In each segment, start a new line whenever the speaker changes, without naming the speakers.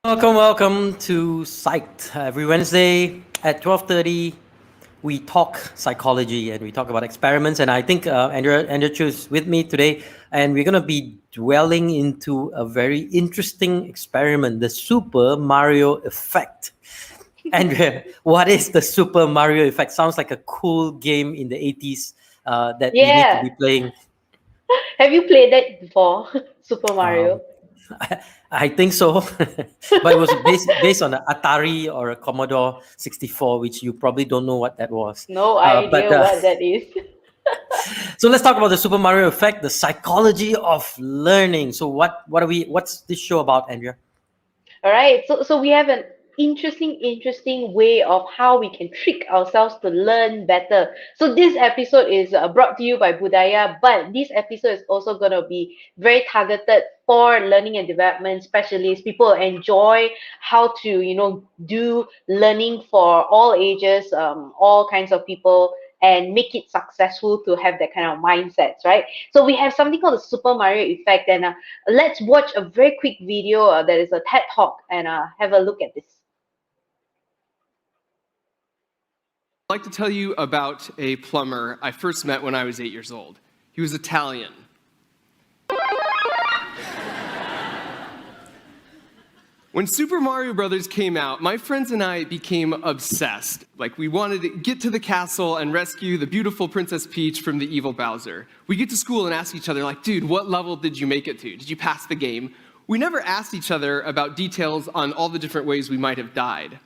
Welcome to Psyched. Every Wednesday at 12:30, we talk psychology and we talk about experiments. And I think Andrea Chu is with me today, and we're going to be dwelling into a very interesting experiment, the Super Mario effect. Andrea, what is the Super Mario effect? Sounds like a cool game in the 80s that we need to
Yeah.
be playing.
Have you played that before? Super Mario?
Um, I think so, but it was based on an Atari or a Commodore 64, which you probably don't know what that was.
No
But
idea what that is.
so let's talk about the Super Mario effect, the psychology of learning. So what's this show about, Andrea?
All right. So we have an interesting way of how we can trick ourselves to learn better. So this episode is brought to you by Budaya, but this episode is also going to be very targeted for learning and development specialists. People enjoy how to, do learning for all ages, all kinds of people, and make it successful to have that kind of mindsets, right? So we have something called the Super Mario effect, and let's watch a very quick video that is a TED Talk and have a look at this.
I'd like to tell you about a plumber I first met when I was 8 years old. He was Italian. When Super Mario Brothers came out, my friends and I became obsessed. Like, we wanted to get to the castle and rescue the beautiful Princess Peach from the evil Bowser. We get to school and ask each other, like, dude, what level did you make it to? Did you pass the game? We never asked each other about details on all the different ways we might have died.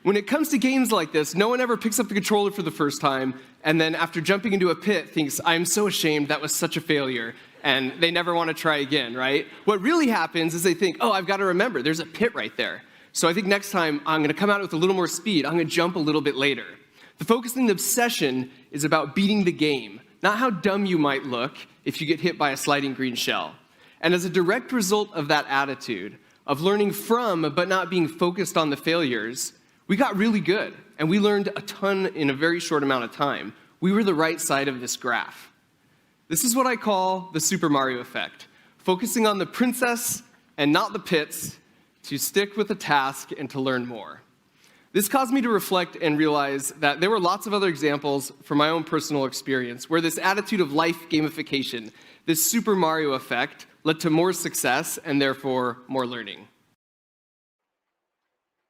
When it comes to games like this, no one ever picks up the controller for the first time, and then after jumping into a pit thinks, I'm so ashamed, that was such a failure, and they never want to try again, right? What really happens is they think, oh, I've got to remember, there's a pit right there. So I think next time I'm going to come out with a little more speed, I'm going to jump a little bit later. The focus and the obsession is about beating the game, not how dumb you might look if you get hit by a sliding green shell. And as a direct result of that attitude, of learning from but not being focused on the failures, we got really good, and we learned a ton in a very short amount of time. We were the right side of this graph. This is what I call the Super Mario effect, focusing on the princess and not the pits to stick with the task and to learn more. This caused me to reflect and realize that there were lots of other examples from my own personal experience where this attitude of life gamification, this Super Mario effect, led to more success and therefore more learning.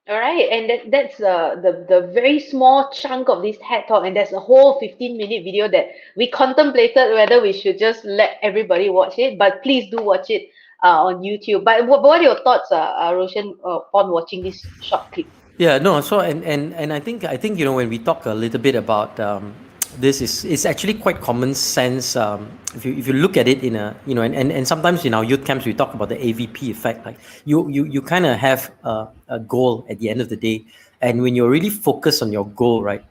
All right, and that's the very small chunk of this TED Talk, and there's a whole 15-minute video that we contemplated whether we should just let everybody watch it, but please do watch it on YouTube. But what are your thoughts, Roshan, on watching this short clip?
Yeah, no. So and I think when we talk a little bit about this is it's actually quite common sense. If you look at it in a and sometimes in our youth camps we talk about the AVP effect. Like you kind of have a goal at the end of the day, and when you're really focused on your goal, right,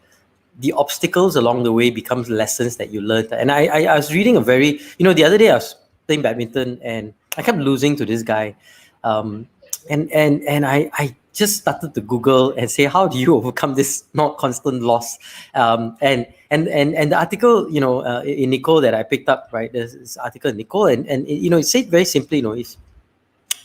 the obstacles along the way becomes lessons that you learned. And I was reading a very the other day I was playing badminton and I kept losing to this guy, and I just started to Google and say, how do you overcome this not constant loss? And the article, in Nicole that I picked up, right? There's this article in Nicole, and it said very simply,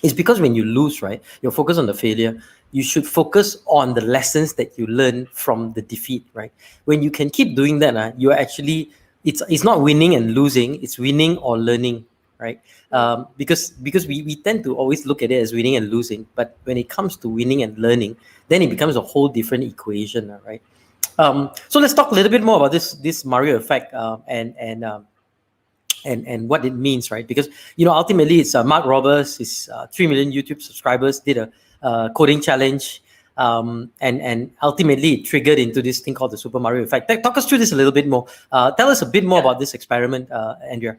it's because when you lose, right, you're focused on the failure. You should focus on the lessons that you learn from the defeat, right? When you can keep doing that, you're actually it's not winning and losing, it's winning or learning, right? Because we tend to always look at it as winning and losing, but when it comes to winning and learning, then it becomes a whole different equation, right? So let's talk a little bit more about this Mario effect, and what it means, right? Because ultimately it's Mark Roberts, his 3 million YouTube subscribers did a coding challenge, and ultimately it triggered into this thing called the Super Mario effect. Talk us through this a little bit more. Tell us a bit more about this experiment, Andrea.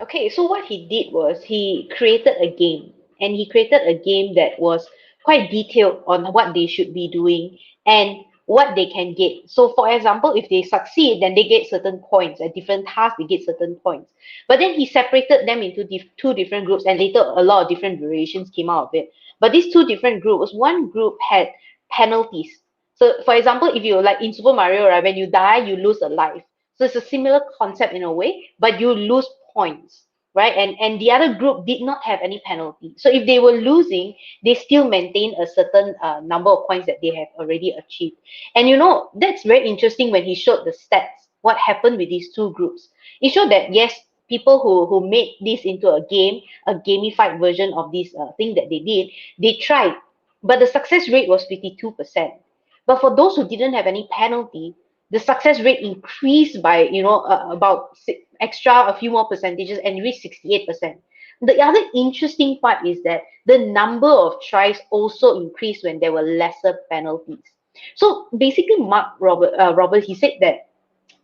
Okay, so what he did was he created a game, and he created a game that was quite detailed on what they should be doing and what they can get. So, for example, if they succeed, then they get certain points. At different tasks, they get certain points. But then he separated them into two different groups, and later a lot of different variations came out of it. But these two different groups, one group had penalties. So, for example, if you like in Super Mario, right, when you die, you lose a life. So it's a similar concept in a way, but you lose points. right? And the other group did not have any penalty. So if they were losing, they still maintain a certain number of points that they have already achieved. And that's very interesting when he showed the stats, what happened with these two groups. It showed that yes, people who made this into a game, a gamified version of this thing that they did, they tried, but the success rate was 52%. But for those who didn't have any penalty, the success rate increased by about extra a few more percentages and reached 68%. The other interesting part is that the number of tries also increased when there were lesser penalties. So basically, Robert, he said that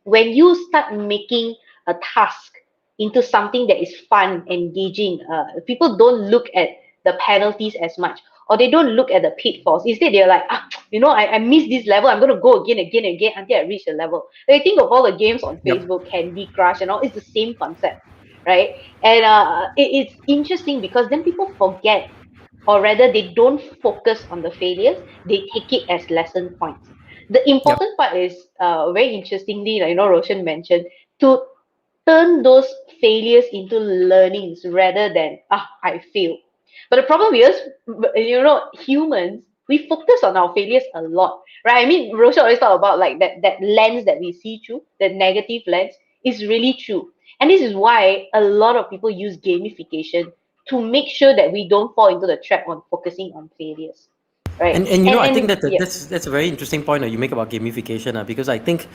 when you start making a task into something that is fun, engaging, people don't look at the penalties as much, or they don't look at the pitfalls. Instead, they're like, I missed this level. I'm going to go again, again, again until I reach the level. Like, think of all the games on
Yep.
Facebook, Candy Crush, and all. It's the same concept, right? And it's interesting because then people forget, or rather they don't focus on the failures, they take it as lesson points. The
Yep.
important part is very interestingly, like Roshan mentioned, to turn those failures into learnings rather than I failed. But the problem is, humans, we focus on our failures a lot, right? I mean, Roshan always talk about like that lens that we see through, the negative lens, is really true. And this is why a lot of people use gamification to make sure that we don't fall into the trap on focusing on failures, right?
And
And
I think
and
that
yeah,
that's a very interesting point that you make about gamification, because I think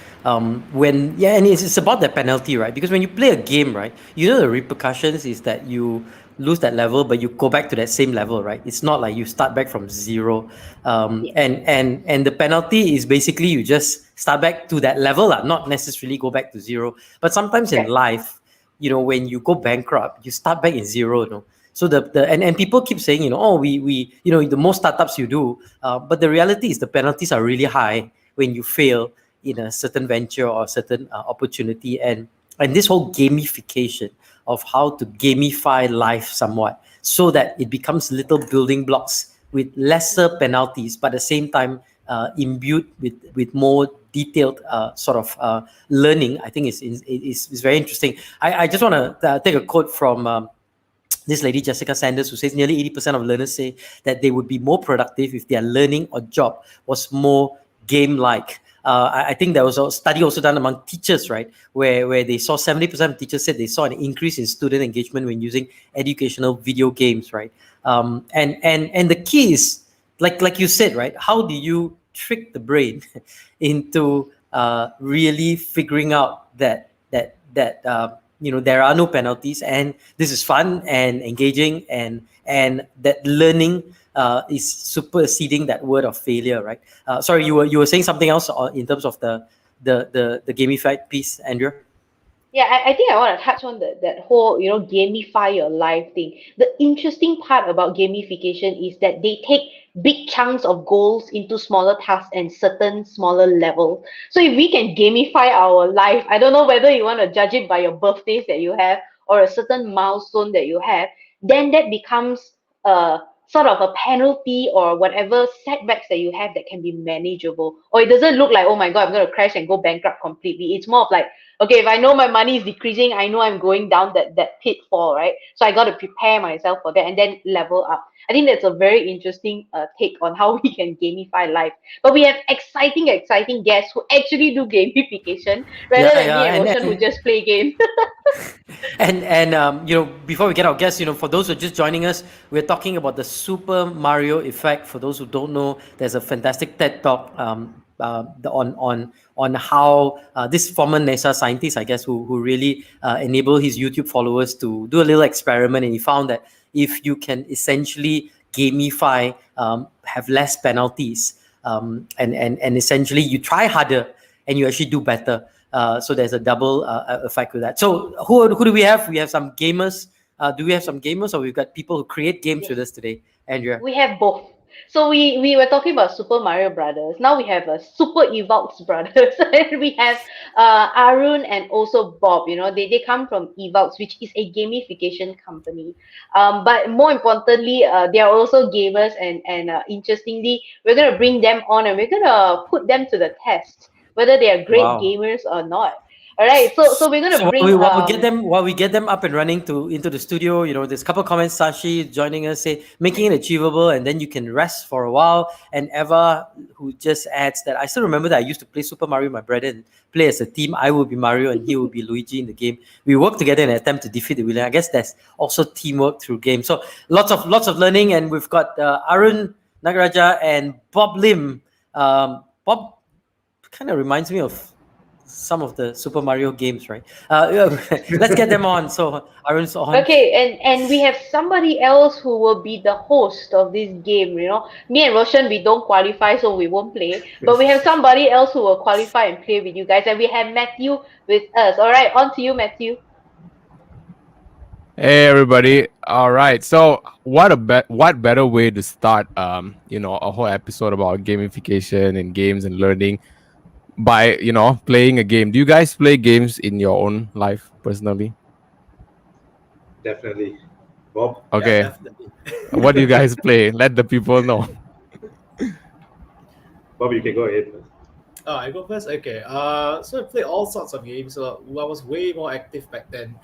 when yeah, and it's about that penalty, right? Because when you play a game, right, the repercussions is that you lose that level, but you go back to that same level, right? It's not like you start back from zero,
yeah,
and the penalty is basically you just start back to that level, not necessarily go back to zero. But sometimes in
correct.
life, when you go bankrupt, you start back in zero, so and people keep saying, oh, we the more startups you do, but the reality is the penalties are really high when you fail in a certain venture or a certain opportunity, and this whole gamification of how to gamify life somewhat so that it becomes little building blocks with lesser penalties, but at the same time imbued with more detailed sort of learning. I think is very interesting. I just want to take a quote from this lady, Jessica Sanders, who says nearly 80% of learners say that they would be more productive if their learning or job was more game-like. I think there was a study also done among teachers, right, where they saw 70% of teachers said they saw an increase in student engagement when using educational video games, right? And the key is, like you said, right, how do you trick the brain into really figuring out that there are no penalties, and this is fun and engaging, and that learning is superseding that word of failure, right? Sorry, you were saying something else in terms of the gamified piece, Andrea.
Yeah, I think I want to touch on that whole, gamify your life thing. The interesting part about gamification is that they take big chunks of goals into smaller tasks and certain smaller levels. So if we can gamify our life, I don't know whether you want to judge it by your birthdays that you have or a certain milestone that you have, then that becomes a sort of a penalty or whatever setbacks that you have that can be manageable. Or it doesn't look like, oh my God, I'm going to crash and go bankrupt completely. It's more of like, okay, if I know my money is decreasing, I know I'm going down that pitfall, right? So I got to prepare myself for that and then level up. I think that's a very interesting take on how we can gamify life. But we have exciting guests who actually do gamification rather
Yeah,
than
yeah,
me and
and
Roshan who
and
just play games.
before we get our guests, for those who are just joining us, we're talking about the Super Mario effect. For those who don't know, there's a fantastic TED talk on how this former NASA scientist, I guess, who really enabled his YouTube followers to do a little experiment, and he found that if you can essentially gamify, have less penalties, and essentially you try harder and you actually do better. So there's a double effect with that. So who do we have? We have some gamers. Do we have some gamers, or we've got people who create games
Yes.
with us today? Andrea.
We have both. So we were talking about Super Mario Brothers. Now we have a Super Evolves Brothers. And we have Arun and also Bob. They come from Evolves, which is a gamification company. But more importantly, they are also gamers, and interestingly, we're gonna bring them on and we're gonna put them to the test whether they are great
Wow.
gamers or not. All right, so we're gonna
So
bring
while we get them up and running into the studio, there's a couple of comments. Sashi joining us say making it achievable, and then you can rest for a while. And Eva, who just adds that I still remember that I used to play Super Mario with my brother and play as a team. I will be Mario and he will be Luigi in the game. We work together in an attempt to defeat the villain. I guess there's also teamwork through games. So lots of learning, and we've got Arun Nagaraja and Bob Lim. Bob kind of reminds me of some of the Super Mario games, right? Let's get them on. So Arun's on.
Okay, and we have somebody else who will be the host of this game. Me and Roshan, we don't qualify, so we won't play. But we have somebody else who will qualify and play with you guys, and we have Matthew with us. All right, on to you, Matthew.
Hey everybody! All right, so what better way to start a whole episode about gamification and games and learning by playing a game. Do you guys play games in your own life personally?
Definitely. Bob?
Okay.
Yeah, definitely.
What do you guys play? Let the people know.
Bob, you can go ahead.
Oh, I go first? Okay. So I play all sorts of games. So I was way more active back then,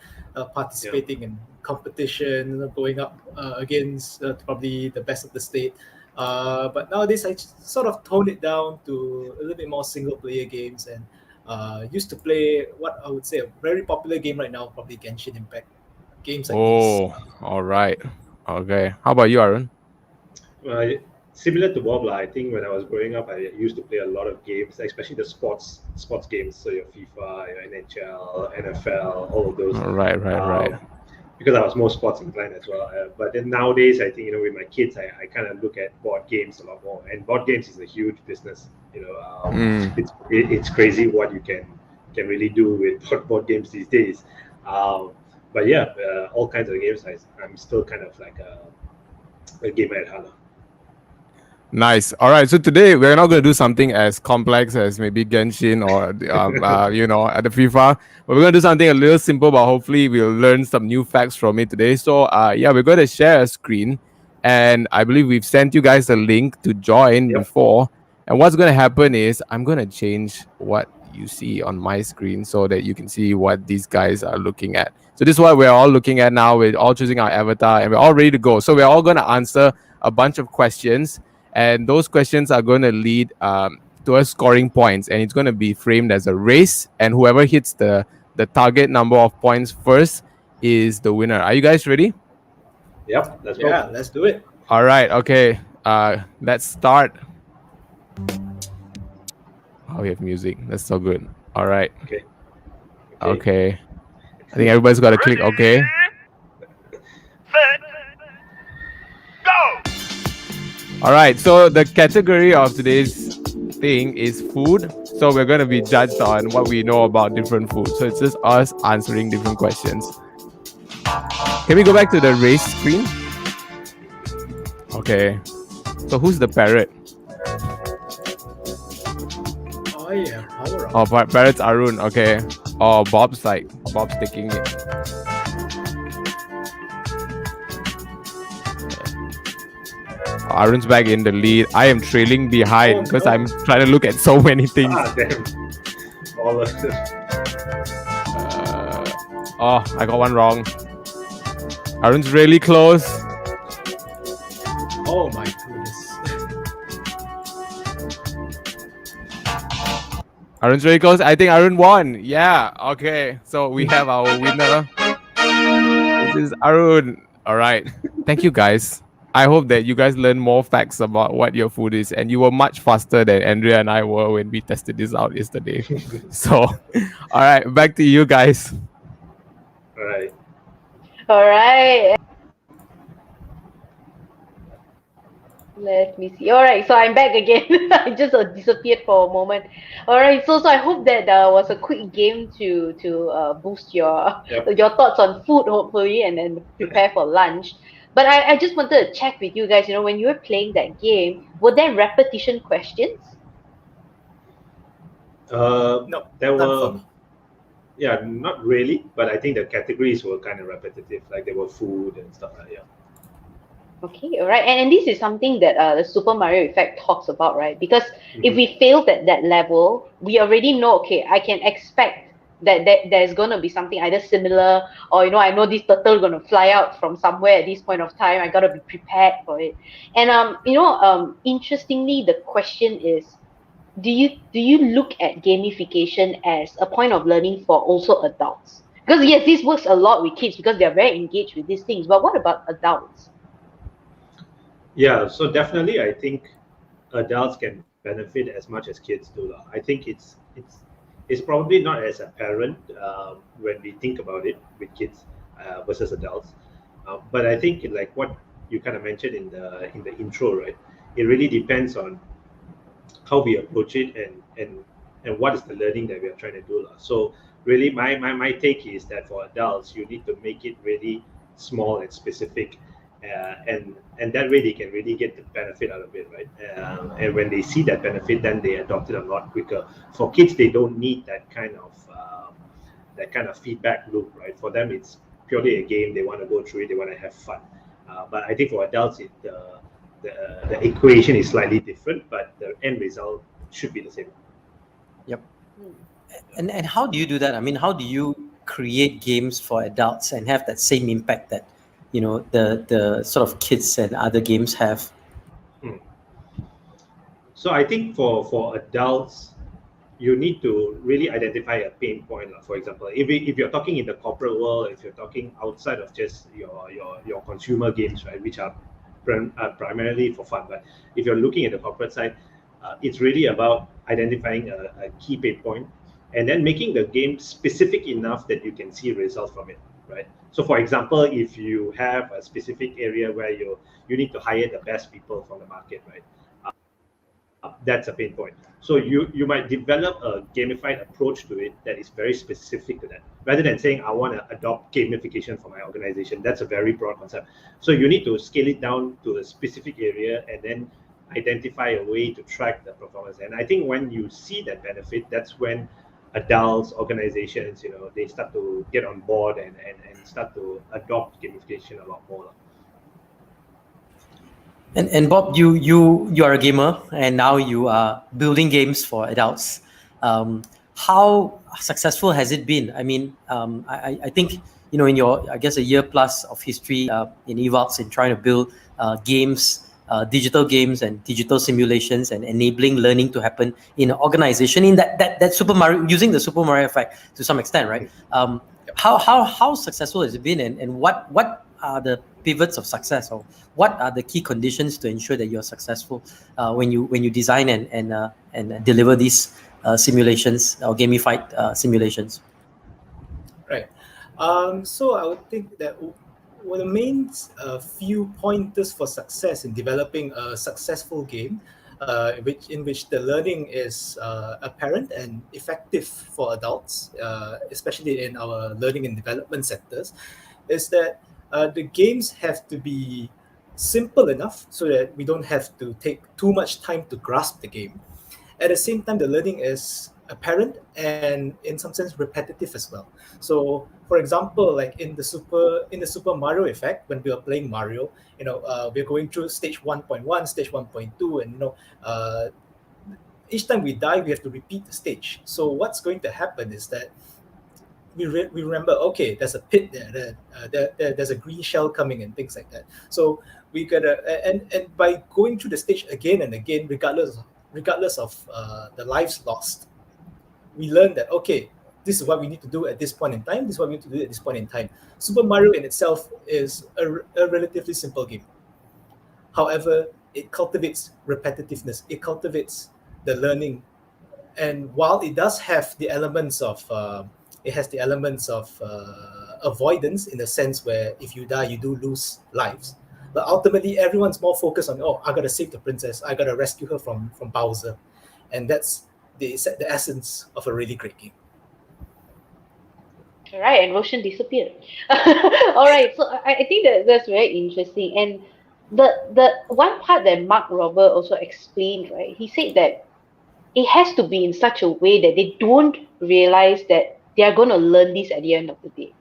participating in competition, going up against probably the best of the state. But nowadays, I sort of toned it down to a little bit more single-player games, and used to play what I would say a very popular game right now, probably Genshin Impact. Games like
Oh, all right. Okay. How about you, Arun?
Similar to Bob, I think when I was growing up, I used to play a lot of games, especially the sports games. So your FIFA, your NHL, NFL, all of those.
Right.
Because I was more sports inclined as well. But then nowadays, I think with my kids, I kind of look at board games a lot more. And board games is a huge business. It's crazy what you can really do with board games these days. But yeah, all kinds of games. I'm still kind of like a gamer at heart.
Nice. All right. So today we're not going to do something as complex as maybe Genshin or at the FIFA. But we're going to do something a little simple, but hopefully we'll learn some new facts from it today. So we're going to share a screen, and I believe we've sent you guys a link to join before. And what's going to happen is I'm going to change what you see on my screen so that you can see what these guys are looking at. So this is what we're all looking at now. We're all choosing our avatar and we're all ready to go. So we're all going to answer a bunch of questions. And those questions are going to lead to us scoring points. And it's going to be framed as a race. And whoever hits the target number of points first is the winner. Are you guys ready?
Yep, let's go.
Yeah, let's do it.
All right. Okay. Let's start. Oh, we have music. That's so good. All right. Okay. I think everybody's got to click. Okay.
Set, go!
All right, so the category of today's thing is food. So we're going to be judged on what we know about different food. So it's just us answering different questions. Can we go back to the race screen? Okay. So who's the parrot?
Oh yeah, power up.
Oh, parrot's Arun. Okay. Oh, Bob's taking it. Arun's back in the lead. I am trailing behind because I'm trying to look at so many things.
Damn. All of them.
I got one wrong. Arun's really close.
Oh my goodness.
Arun's really close. I think Arun won. Yeah. Okay. So we have our winner. This is Arun. All right. Thank you, guys. I hope that you guys learn more facts about what your food is, and you were much faster than Andrea and I were when we tested this out yesterday. So, all right, back to you guys.
All
right. Let me see. All right, so I'm back again. I just disappeared for a moment. All right, so I hope that was a quick game to boost your thoughts on food, hopefully, and then prepare for lunch. But I just wanted to check with you guys, when you were playing that game, were there repetition questions?
No, there were. Yeah, not really, but I think the categories were kind of repetitive, like there were food and stuff like that.
Okay, all right, and this is something that the Super Mario effect talks about, right? Because if we failed at that level, we already know, okay, I can expect that there's gonna be something either similar, or I know this turtle gonna fly out from somewhere at this point of time. I gotta be prepared for it. And interestingly, the question is, do you look at gamification as a point of learning for also adults? Because yes, this works a lot with kids because they're very engaged with these things. But what about adults?
Yeah, so definitely, I think adults can benefit as much as kids do. I think it's probably not as apparent when we think about it with kids versus adults. But I think like what you kind of mentioned in the intro, right? It really depends on how we approach it and what is the learning that we are trying to do. So really, my take is that for adults, you need to make it really small and specific. And that way they can really get the benefit out of it, right? And when they see that benefit, then they adopt it a lot quicker. For kids, they don't need that kind of feedback loop, right? For them, it's purely a game. They want to go through it. They want to have fun. But I think for adults, the equation is slightly different, but the end result should be the same.
Yep. And how do you do that? I mean, how do you create games for adults and have that same impact that the sort of kids and other games have?
So I think for adults, you need to really identify a pain point. For example, if you're talking in the corporate world, if you're talking outside of just your consumer games, right, which are primarily for fun, but if you're looking at the corporate side, it's really about identifying a key pain point and then making the game specific enough that you can see results from it, right? So for example, if you have a specific area where you need to hire the best people from the market, right? That's a pain point. So you might develop a gamified approach to it that is very specific to that, rather than saying I want to adopt gamification for my organization. That's a very broad concept. So you need to scale it down to a specific area and then identify a way to track the performance. And I think when you see that benefit, that's when adults, organizations, they start to get on board and start to adopt gamification a lot more.
And Bob, you are a gamer and now you are building games for adults. How successful has it been? I mean, I think in your, I guess, a year plus of history in Evox in trying to build games, digital games and digital simulations and enabling learning to happen in an organization in that Super Mario, using the Super Mario effect to some extent, right? How successful has it been, and what are the pivots of success, or what are the key conditions to ensure that you're successful when you design and deliver these simulations or gamified simulations?
Right. So I would think that one of the main few pointers for success in developing a successful game, in which the learning is apparent and effective for adults, especially in our learning and development sectors, is that the games have to be simple enough so that we don't have to take too much time to grasp the game. At the same time, the learning is apparent and in some sense repetitive as well. So for example, like in the Super Mario effect, when we are playing Mario, we're going through stage 1.1, stage 1.2, and each time we die, we have to repeat the stage. So what's going to happen is that we remember, okay, there's a pit there, there's a green shell coming and things like that. So we gotta, and by going through the stage again and again, regardless of the lives lost, we learn that, okay, this is what we need to do at this point in time, this is what we need to do at this point in time. Super Mario in itself is a relatively simple game. However, it cultivates repetitiveness, it cultivates the learning. And while it does have the elements of avoidance, in the sense where if you die, you do lose lives. But ultimately, everyone's more focused on, I gotta save the princess, I gotta rescue her from Bowser. And that's the essence of a really great game.
All right, and Roshan disappeared. All right, so I think that's very interesting. And the one part that Mark Robert also explained, right? He said that it has to be in such a way that they don't realize that they are going to learn this at the end of the day,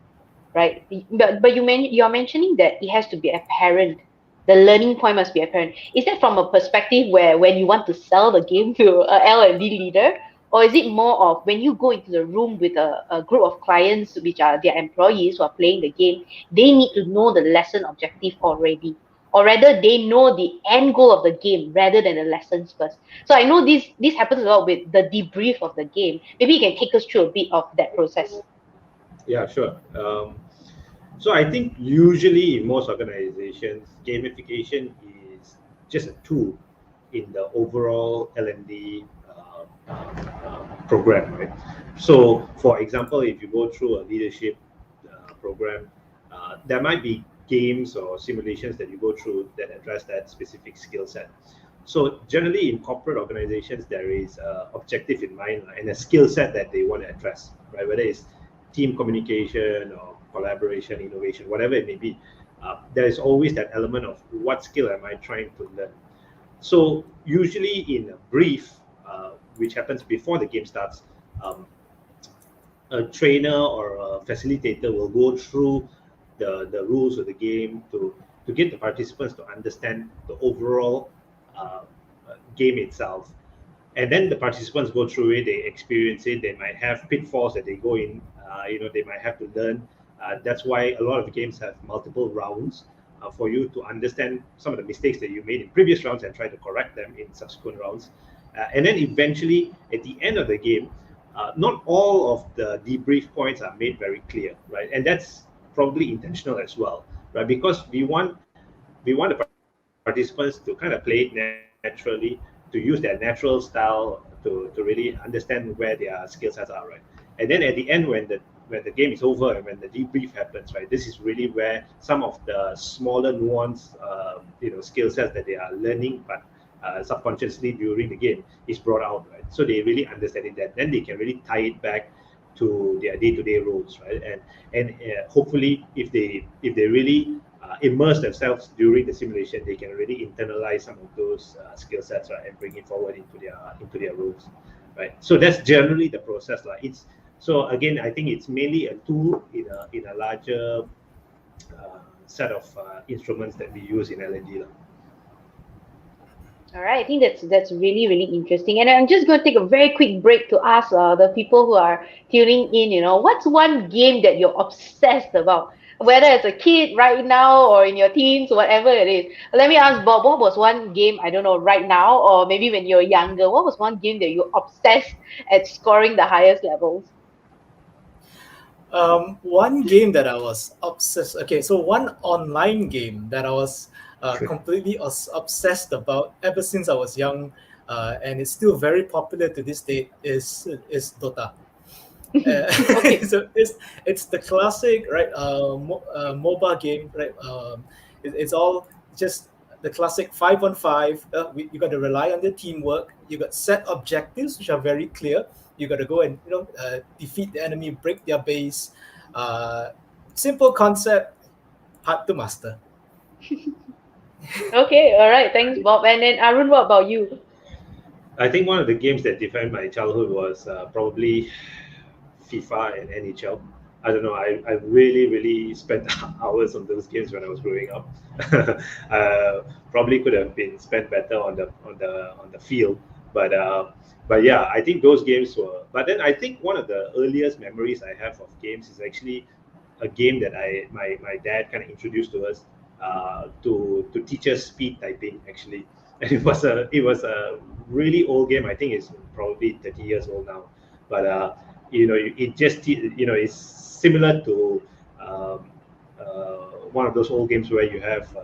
right? But you're mentioning that it has to be apparent. The learning point must be apparent. Is that from a perspective where when you want to sell the game to a L&D leader, Or is it more of when you go into the room with a group of clients, which are their employees who are playing the game, they need to know the lesson objective already? Or rather, they know the end goal of the game rather than the lessons first. So I know this happens a lot with the debrief of the game. Maybe you can take us through a bit of that process.
Yeah, sure. So I think usually in most organizations, gamification is just a tool in the overall L&D program, right? So, for example, if you go through a leadership program, there might be games or simulations that you go through that address that specific skill set. So, generally, in corporate organizations, there is an objective in mind and a skill set that they want to address, right? Whether it's team communication or collaboration, innovation, whatever it may be, there is always that element of what skill am I trying to learn. So, usually in a brief, which happens before the game starts, a trainer or a facilitator will go through the rules of the game to get the participants to understand the overall game itself. And then the participants go through it, they experience it, they might have pitfalls that they go in, they might have to learn. That's why a lot of the games have multiple rounds for you to understand some of the mistakes that you made in previous rounds and try to correct them in subsequent rounds. And then eventually, at the end of the game, not all of the debrief points are made very clear, right? And that's probably intentional as well, right? Because we want the participants to kind of play it naturally, to use their natural style to really understand where their skill sets are, right? And then at the end, when the game is over and when the debrief happens, right, this is really where some of the smaller nuanced, skill sets that they are learning, but subconsciously during the game is brought out, right? So they really understand it, that then they can really tie it back to their day-to-day roles, right? And hopefully, if they really immerse themselves during the simulation, they can really internalize some of those skill sets, right, and bring it forward into their roles, right? So that's generally the process, like so again, I think it's mainly a tool in a larger set of instruments that we use in L&D.
All right, I think that's really really interesting, and I'm just going to take a very quick break to ask the people who are tuning in. What's one game that you're obsessed about, whether it's a kid right now or in your teens, whatever it is. Let me ask Bob, what was one game, I don't know, right now, or maybe when you're younger, what was one game that you're obsessed at scoring the highest levels?
One game that I was obsessed. Okay, so one online game that I was completely obsessed about ever since I was young, and it's still very popular to this day, is Dota. So it's the classic, right? Mobile game, right? It's all just the classic 5-on-5. You got to rely on the teamwork. You got set objectives which are very clear. You got to go and defeat the enemy, break their base. Simple concept, hard to master.
Okay, all right, thanks, Bob. And then Arun, what about you?
I think one of the games that defined my childhood was probably FIFA and NHL. I don't know. I really, really spent hours on those games when I was growing up. Probably could have been spent better on the field, but yeah, I think those games were. But then I think one of the earliest memories I have of games is actually a game that my dad kind of introduced to us to teach us speed typing actually, and it was a really old game. I think it's probably 30 years old now, but it just it's similar to one of those old games where you have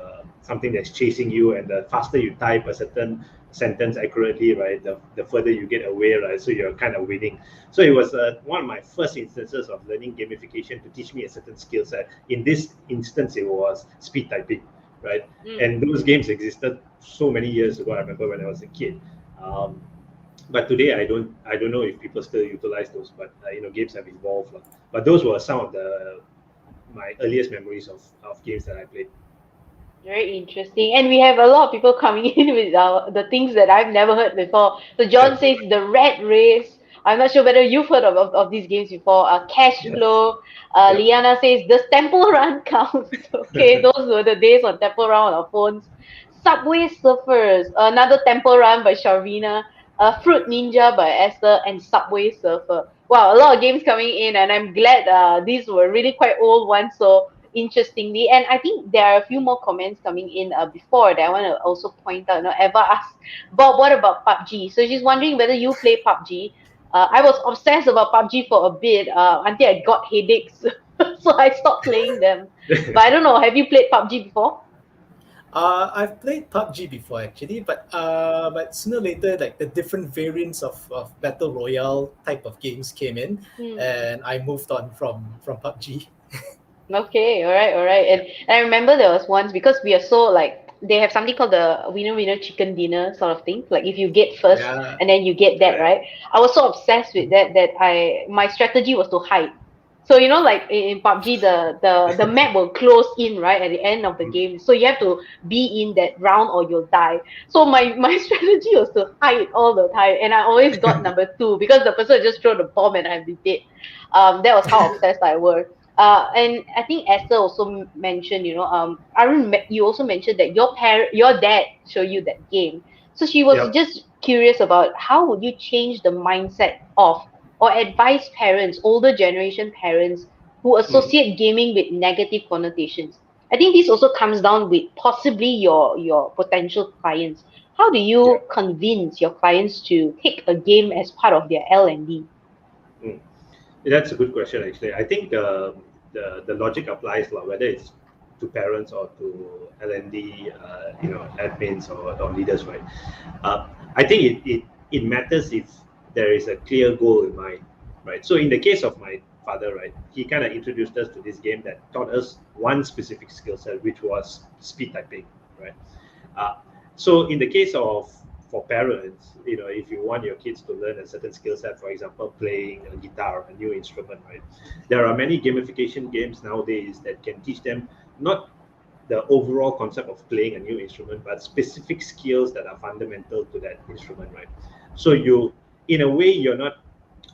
something that's chasing you, and the faster you type a certain sentence accurately, right, the further you get away, right, so you're kind of winning. So it was one of my first instances of learning gamification to teach me a certain skill set. In this instance, it was speed typing, right? And those games existed so many years ago. I remember when I was a kid. But today I don't know if people still utilize those, but games have evolved. But those were some of my earliest memories of games that I played.
Very interesting. And we have a lot of people coming in with the things that I've never heard before. So John says the rat race. I'm not sure whether you've heard of these games before. Cash flow. Liana says, does Temple Run count? Okay, those were the days on Temple Run on our phones. Subway Surfers. Another Temple Run by Sharvina. Fruit Ninja by Esther, and Subway Surfer. Wow, a lot of games coming in, and I'm glad these were really quite old ones. So interestingly, and I think there are a few more comments coming in before that I want to also point out. Eva asked, Bob, what about PUBG? So she's wondering whether you play PUBG. I was obsessed about PUBG for a bit until I got headaches, so I stopped playing them. But I don't know. Have you played PUBG before?
I've played PUBG before actually, but sooner or later, like the different variants of battle royale type of games came in, and I moved on from PUBG.
Okay, all right. And I remember there was once because we are so like they have something called the winner chicken dinner sort of thing. Like if you get first
Yeah,
and then you get that, right? I was so obsessed with that my strategy was to hide. So like in PUBG the map will close in right at the end of the game. So you have to be in that round or you'll die. So my strategy was to hide all the time and I always got number two because the person would just throw the bomb and I'd be dead. That was how obsessed I were. And I think Esther also mentioned, Arun, you also mentioned that your dad showed you that game. So she was
Yep.
just curious about how would you change the mindset of or advise parents, older generation parents who associate gaming with negative connotations. I think this also comes down with possibly your potential clients. How do you convince your clients to take a game as part of their L&D?
Mm. That's a good question, actually. I think the logic applies, whether it's to parents or to L&D, admins or leaders, right? I think it matters if there is a clear goal in mind, right? So in the case of my father, right, he kind of introduced us to this game that taught us one specific skill set, which was speed typing, right? So in the case of for parents, if you want your kids to learn a certain skill set, for example, playing a guitar, a new instrument, right? There are many gamification games nowadays that can teach them not the overall concept of playing a new instrument, but specific skills that are fundamental to that instrument, right? So in a way, you're not.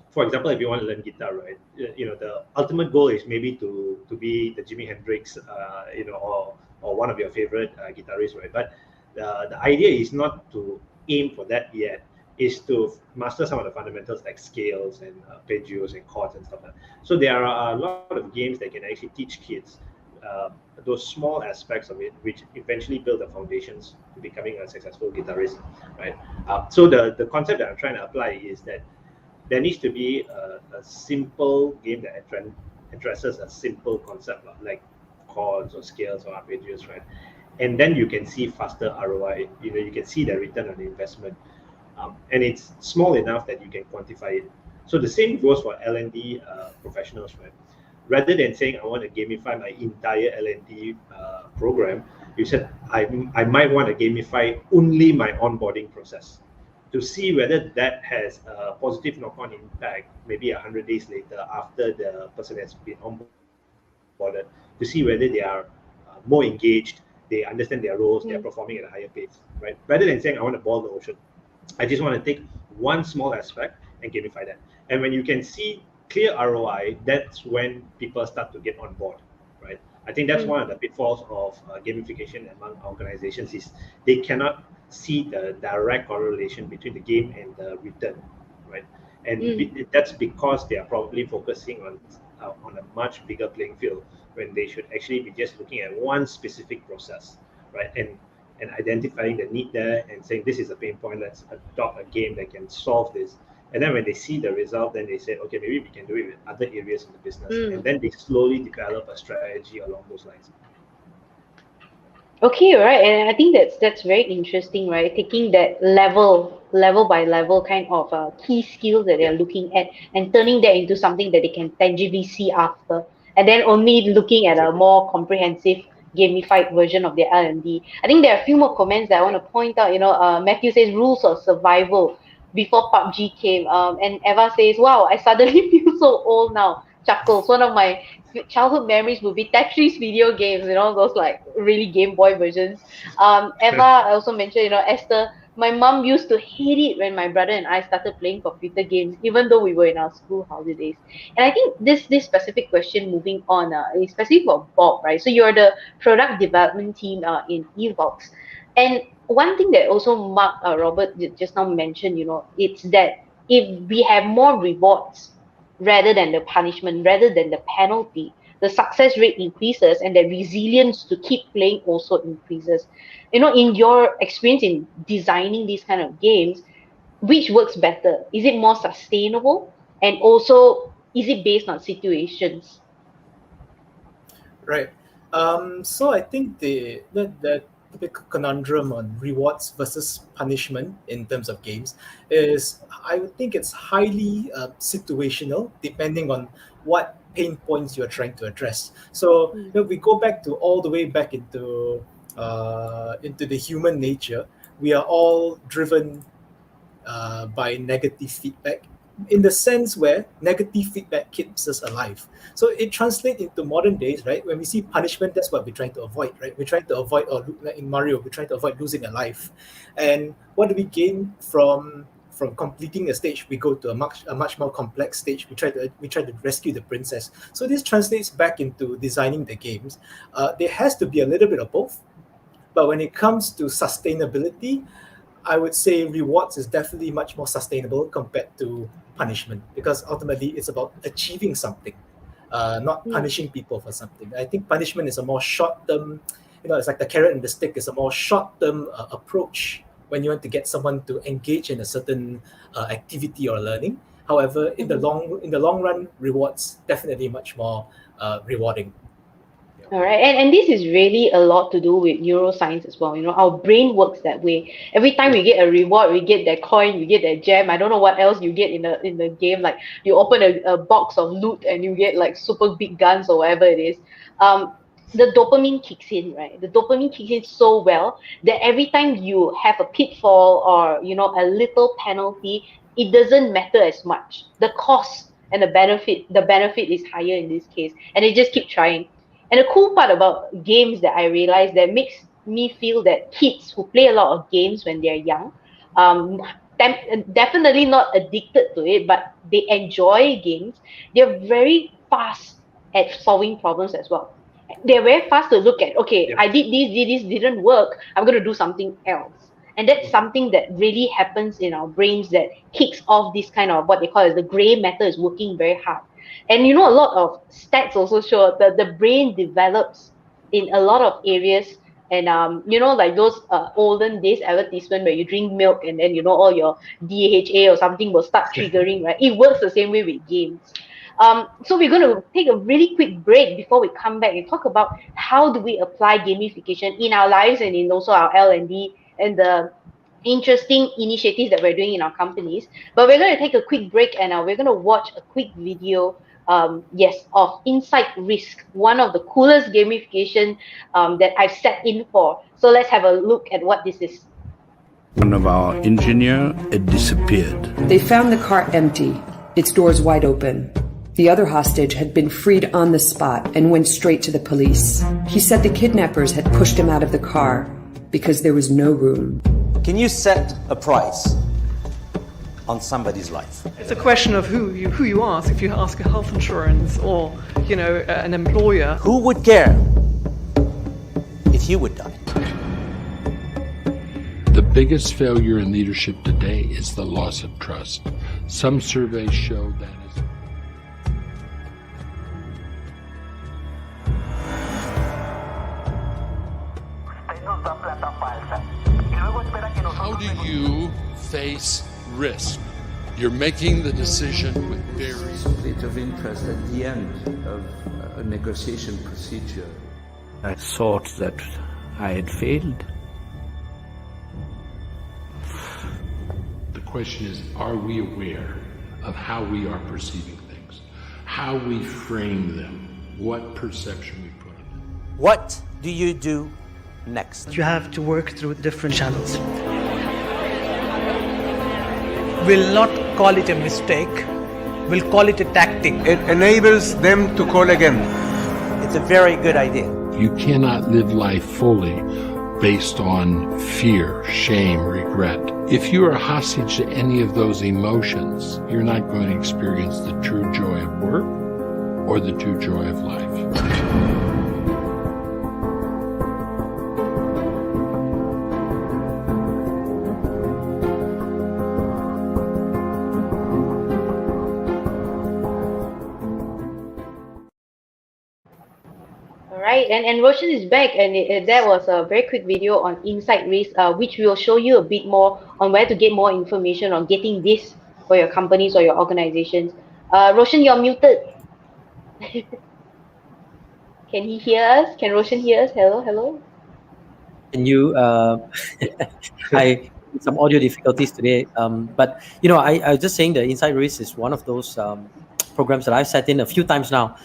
For example, if you want to learn guitar, right? The ultimate goal is maybe to be the Jimi Hendrix, or one of your favorite guitarists, right? But the idea is not to aim for that yet. Is to master some of the fundamentals like scales and arpeggios and chords and stuff like that. So there are a lot of games that can actually teach kids those small aspects of it, which eventually build the foundations to becoming a successful guitarist, right? So the concept that I'm trying to apply is that there needs to be a simple game that addresses a simple concept like chords or scales or arpeggios, right? And then you can see faster ROI. You can see the return on the investment, and it's small enough that you can quantify it. So the same goes for L&D professionals, right? Rather than saying I want to gamify my entire L&D program, you said I might want to gamify only my onboarding process to see whether that has a positive knock-on impact maybe 100 days later after the person has been onboarded, to see whether they are more engaged, they understand their roles, they're performing at a higher pace, right? Rather than saying I want to boil the ocean, I just want to take one small aspect and gamify that. And when you can see clear ROI, that's when people start to get on board, right? I think that's one of the pitfalls of gamification among organizations is they cannot see the direct correlation between the game and the return, right? And that's because they are probably focusing on a much bigger playing field when they should actually be just looking at one specific process, right? And identifying the need there and saying this is a pain point, let's adopt a game that can solve this. And then when they see the result, then they say, okay, maybe we can do it with other areas of the business. And then they slowly develop a strategy along those lines.
Okay, right, and I think that's very interesting, right? Taking that level by level kind of key skills that they're looking at and turning that into something that they can tangibly see after, and then only looking at a more comprehensive gamified version of their R&D. I think there are a few more comments that I want to point out. Matthew says rules of survival before PUBG came, and Eva says, "Wow, I suddenly feel so old now." Chuckles. One of my childhood memories would be Tetris video games, those like really Game Boy versions. Eva also mentioned, Esther, my mom used to hate it when my brother and I started playing computer games, even though we were in our school holidays. And I think this specific question, moving on, is specific for Bob, right? So you're the product development team in Evox. And one thing that also Robert just now mentioned, it's that if we have more rewards rather than the punishment, rather than the penalty, the success rate increases and the resilience to keep playing also increases. In your experience in designing these kind of games, which works better? Is it more sustainable? And also, is it based on situations?
Right. So I think the typical conundrum on rewards versus punishment in terms of games is, I would think it's highly situational, depending on what pain points you're trying to address. So we go back to all the way back into the human nature. We are all driven by negative feedback, in the sense where negative feedback keeps us alive. So it translates into modern days, right? When we see punishment, that's what we're trying to avoid, right? We're trying to avoid, or like in Mario, we're trying to avoid losing a life. And what do we gain from completing a stage? We go to a much more complex stage. We try to rescue the princess. So this translates back into designing the games. There has to be a little bit of both, but when it comes to sustainability, I would say rewards is definitely much more sustainable compared to punishment, because ultimately it's about achieving something, not punishing people for something. I think punishment is a more short-term, it's like the carrot and the stick, is a more short-term approach when you want to get someone to engage in a certain activity or learning. However, in the long run, rewards definitely much more rewarding.
All right, and this is really a lot to do with neuroscience as well. Our brain works that way. Every time we get a reward, we get that coin, we get that gem. I don't know what else you get in the game. Like you open a box of loot and you get like super big guns or whatever it is. The dopamine kicks in, right? The dopamine kicks in so well that every time you have a pitfall or a little penalty, it doesn't matter as much. The cost and the benefit is higher in this case, and they just keep trying. And the cool part about games that I realized that makes me feel that kids who play a lot of games when they're young, definitely not addicted to it, but they enjoy games. They're very fast at solving problems as well. They're very fast to look at, okay, I did this, didn't work, I'm going to do something else. And that's something that really happens in our brains that kicks off this kind of what they call the gray matter is working very hard. And a lot of stats also show that the brain develops in a lot of areas. And like those olden days advertisement where you drink milk and then all your DHA or something will start triggering, right? It works the same way with games. So we're going to take a really quick break before we come back and talk about how do we apply gamification in our lives and in also our L&D and the interesting initiatives that we're doing in our companies. But we're going to take a quick break and we're going to watch a quick video of Insight Risk, one of the coolest gamification that I've set in for. So let's have a look at what this is.
One of our engineer had disappeared.
They found the car empty, its doors wide open. The other hostage had been freed on the spot and went straight to the police. He said the kidnappers had pushed him out of the car because there was no room.
Can you set a price on somebody's life?
It's a question of who you ask. If you ask a health insurance or, an employer.
Who would care if you would die?
The biggest failure in leadership today is the loss of trust. Some surveys show that is. How do you face risk? You're making the decision with very
Conflict of interest at the end of a negotiation procedure. I thought that I had failed.
The question is, are we aware of how we are perceiving things? How we frame them? What perception we put on them?
What do you do next?
You have to work through different channels.
We'll not call it a mistake, we'll call it a tactic.
It enables them to call again.
It's a very good idea.
You cannot live life fully based on fear, shame, regret. If you are hostage to any of those emotions, you're not going to experience the true joy of work or the true joy of life.
right? And Roshan is back, and that was a very quick video on Insight Race, which will show you a bit more on where to get more information on getting this for your companies or your organizations. Roshan, you're muted. Can he hear us? Can Roshan hear us? Hello, hello.
Can you? I some audio difficulties today, but I was just saying the Inside Race is one of those programs that I've sat in a few times now.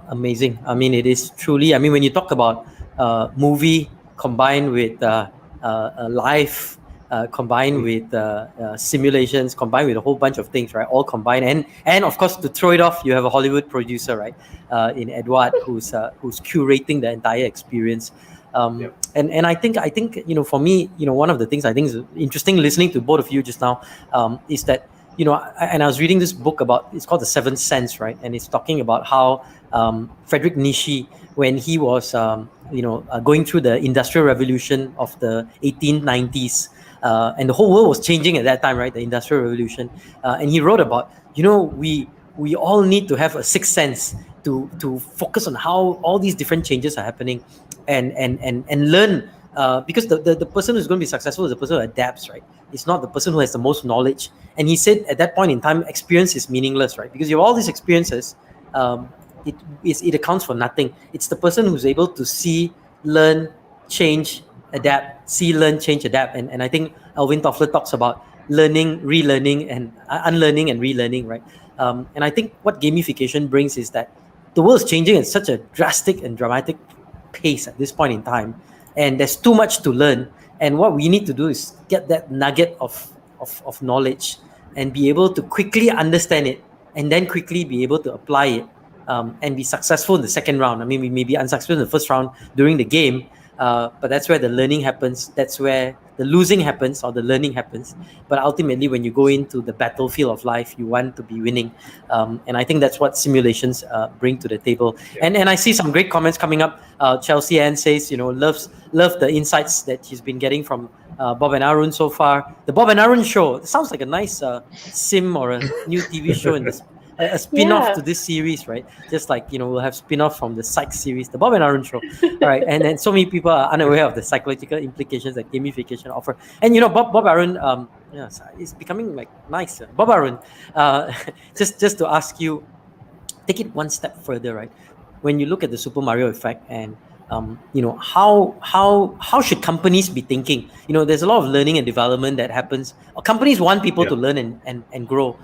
Amazing. I mean, it is truly. I mean, when you talk about movie combined with live, combined with simulations, combined with a whole bunch of things, right? All combined, and of course, to throw it off, you have a Hollywood producer, right? In Edward, who's curating the entire experience. And I think for me, one of the things I think is interesting listening to both of you just now is that and I was reading this book it's called The Seventh Sense, right? And it's talking about how Friedrich Nietzsche, when he was going through the Industrial Revolution of the 1890s, and the whole world was changing at that time, right? The Industrial Revolution, and he wrote about we all need to have a sixth sense to focus on how all these different changes are happening, and learn, because the person who's going to be successful is the person who adapts, right? It's not the person who has the most knowledge. And he said at that point in time, experience is meaningless, right? Because you have all these experiences, it accounts for nothing. It's the person who's able to see, learn, change, adapt, see, learn, change, adapt. And I think Alvin Toffler talks about learning, relearning, and unlearning and relearning, right? And I think what gamification brings is that the world is changing at such a drastic and dramatic pace at this point in time, and there's too much to learn. And what we need to do is get that nugget of knowledge and be able to quickly understand it, and then quickly be able to apply it, and be successful in the second round. I mean, we may be unsuccessful in the first round during the game, but that's where the learning happens. That's where the losing happens or the learning happens. But ultimately, when you go into the battlefield of life, you want to be winning. And I think that's what simulations bring to the table. And I see some great comments coming up. Chelsea Ann says, loves the insights that she's been getting from Bob and Arun so far. The Bob and Arun show, it sounds like a nice sim or a new TV show in this. A spin-off to this series, right? Just like, we'll have spin-off from the Psyched series, the Bob and Arun show, right? And then so many people are unaware of the psychological implications that gamification offer. And, Bob Arun, it's becoming like nice. Bob Arun, just to ask you, take it one step further, right? When you look at the Super Mario effect and, how should companies be thinking? There's a lot of learning and development that happens. Companies want people to learn and grow.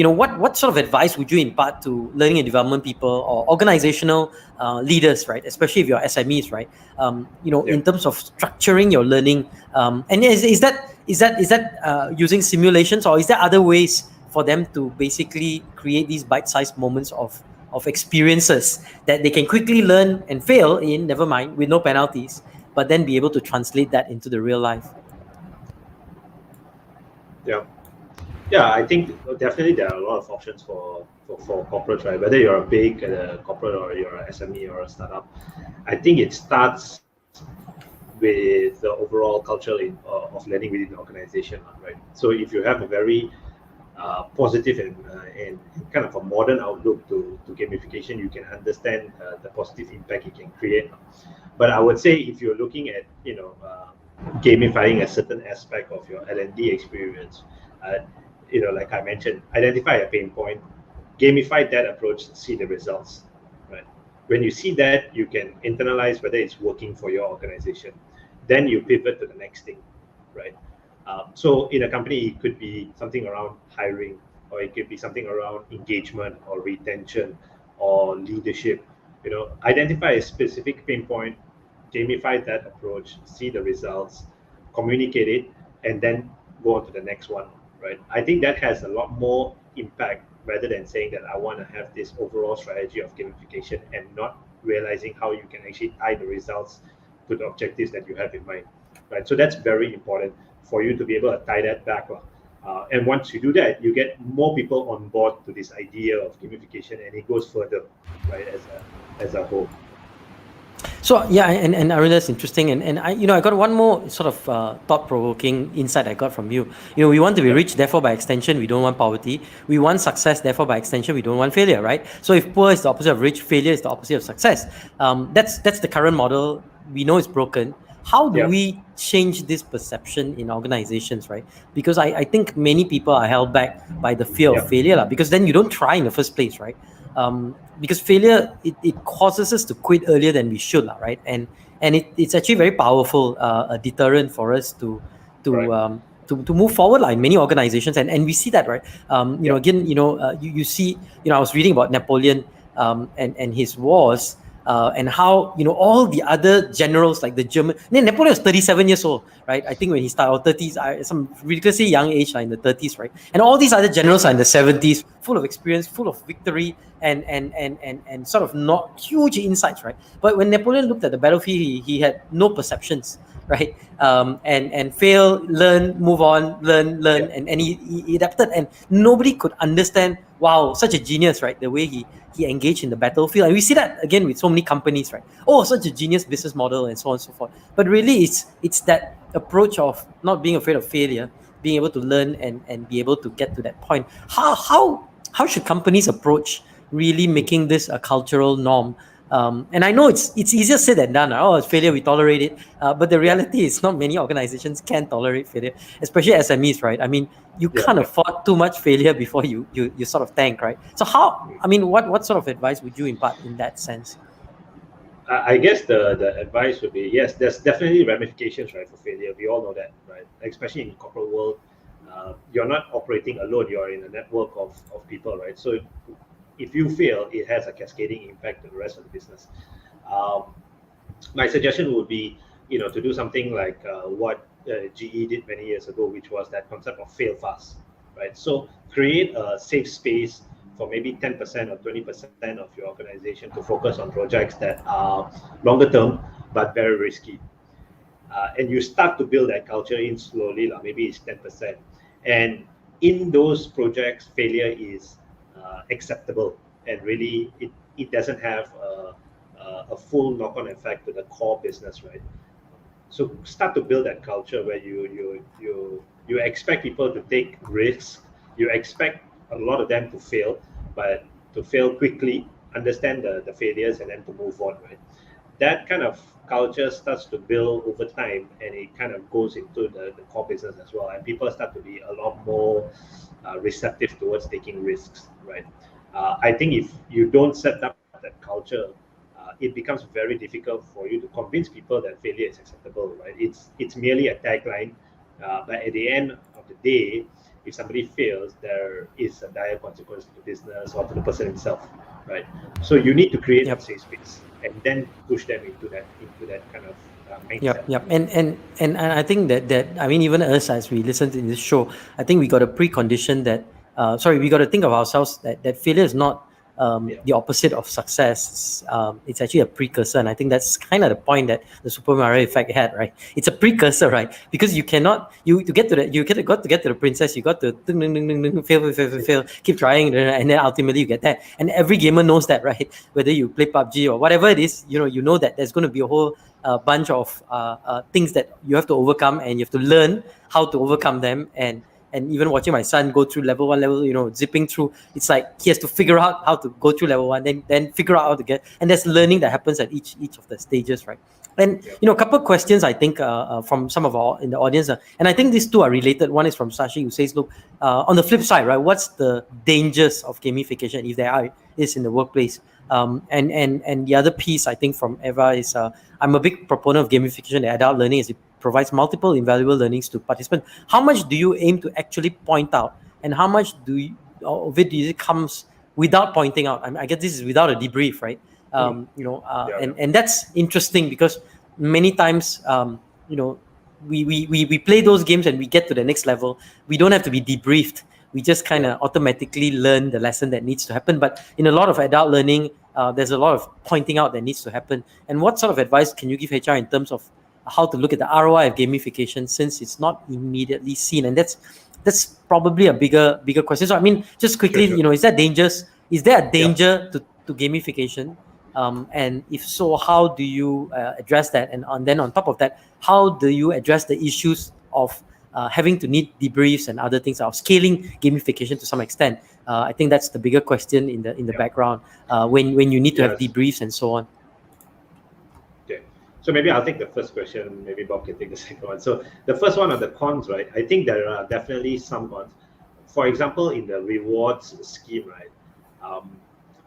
What sort of advice would you impart to learning and development people or organizational leaders, right? Especially if you're SMEs, right? In terms of structuring your learning, and is that using simulations, or is there other ways for them to basically create these bite-sized moments of experiences that they can quickly learn and fail in, never mind, with no penalties, but then be able to translate that into the real life?
Yeah, I think definitely there are a lot of options for corporates, right? Whether you're a big corporate or you're an SME or a startup, I think it starts with the overall culture of learning within the organization, right? So if you have a very positive and kind of a modern outlook to gamification, you can understand the positive impact it can create. But I would say if you're looking at gamifying a certain aspect of your L&D experience, like I mentioned, identify a pain point, gamify that approach, see the results, right? When you see that, you can internalize whether it's working for your organization. Then you pivot to the next thing, right? So in a company, it could be something around hiring, or it could be something around engagement or retention or leadership. Identify a specific pain point, gamify that approach, see the results, communicate it, and then go on to the next one. Right. I think that has a lot more impact rather than saying that I want to have this overall strategy of gamification and not realizing how you can actually tie the results to the objectives that you have in mind. Right. So that's very important for you to be able to tie that back. And once you do that, you get more people on board to this idea of gamification, and it goes further, right, as a whole.
So yeah, and Arun, that's interesting, and I I got one more sort of thought-provoking insight I got from you. We want to be rich, therefore by extension we don't want poverty. We want success, therefore by extension we don't want failure, right? So if poor is the opposite of rich, failure is the opposite of success. That's the current model. We know it's broken. How do we change this perception in organizations, right? Because I think many people are held back by the fear of failure, because then you don't try in the first place, right? Because failure, it causes us to quit earlier than we should, right? And it's actually very powerful a deterrent for us to move forward, like in many organizations, and we see that, right? Again, you see, I was reading about Napoleon and his wars. And how all the other generals, like the German, Napoleon was 37 years old, right? I think when he started, or 30s, some ridiculously young age, like in the 30s, right? And all these other generals are in the 70s, full of experience, full of victory, and sort of not huge insights, right? But when Napoleon looked at the battlefield, he had no perceptions, right? And fail, learn, move on, learn, and he adapted, and nobody could understand. Wow, such a genius, right? The way he engaged in the battlefield. And we see that again with so many companies, right? Oh, such a genius business model, and so on and so forth. But really, it's that approach of not being afraid of failure, being able to learn and be able to get to that point. How should companies approach really making this a cultural norm? And I know it's easier said than done. Oh, it's failure, we tolerate it. But the reality is not many organizations can tolerate failure, especially SMEs, right? I mean, you can't afford too much failure before you sort of tank, right? So what sort of advice would you impart in that sense?
I guess the advice would be, yes, there's definitely ramifications, right, for failure. We all know that, right? Especially in the corporate world, you're not operating alone. You're in a network of people, right? So if you fail, it has a cascading impact to the rest of the business. My suggestion would be, to do something like what GE did many years ago, which was that concept of fail fast, right? So create a safe space for maybe 10% or 20% of your organization to focus on projects that are longer term but very risky. And you start to build that culture in slowly, like maybe it's 10%. And in those projects, failure is acceptable, and really it doesn't have a full knock-on effect to the core business, right? So start to build that culture where you expect people to take risks. You expect a lot of them to fail, but to fail quickly, understand the failures, and then to move on, right? That kind of culture starts to build over time, and it kind of goes into the core business as well. And people start to be a lot more receptive towards taking risks, right? I think if you don't set up that culture, it becomes very difficult for you to convince people that failure is acceptable, right? It's merely a tagline, but at the end of the day, if somebody fails, there is a dire consequence to the business or to the person himself, right? So you need to create a safe space and then push them into that kind of mindset.
Yep. And I think that I mean, even us as we listen to this show, I think we got a precondition that we got to think of ourselves that failure is not the opposite of success. It's actually a precursor, and I think that's kind of the point that the Super Mario effect had, right? It's a precursor, right? Because you cannot to get to the princess, you got to fail, keep trying, and then ultimately you get that. And every gamer knows that, right? Whether you play PUBG or whatever it is, you know that there's going to be a whole bunch of things that you have to overcome, and you have to learn how to overcome them. And even watching my son go through level 1, zipping through, it's like he has to figure out how to go through level 1, then figure out how to get, and there's learning that happens at each of the stages, right? And a couple of questions I think from some of our in the audience, and I think these two are related. One is from Sashi, who says, look, on the flip side, right, what's the dangers of gamification, if there is in the workplace? And the other piece I think from Eva is, I'm a big proponent of gamification in adult learning, as it provides multiple invaluable learnings to participants. How much do you aim to actually point out, and how much of it comes without pointing out? I guess this is without a debrief, right? And that's interesting because many times, we play those games and we get to the next level. We don't have to be debriefed. We just kind of automatically learn the lesson that needs to happen. But in a lot of adult learning, there's a lot of pointing out that needs to happen. And what sort of advice can you give HR in terms of how to look at the ROI of gamification, since it's not immediately seen? And that's probably a bigger question. So I mean, just quickly, is that dangerous? Is there a danger to gamification? And if so, how do you address that? And then on top of that, how do you address the issues of having to need debriefs and other things, of scaling gamification to some extent? I think that's the bigger question in the background when you need to have debriefs and so on.
Okay, so maybe I'll take the first question. Maybe Bob can take the second one. So the first one on the cons, right? I think there are definitely some cons. For example, in the rewards scheme, right?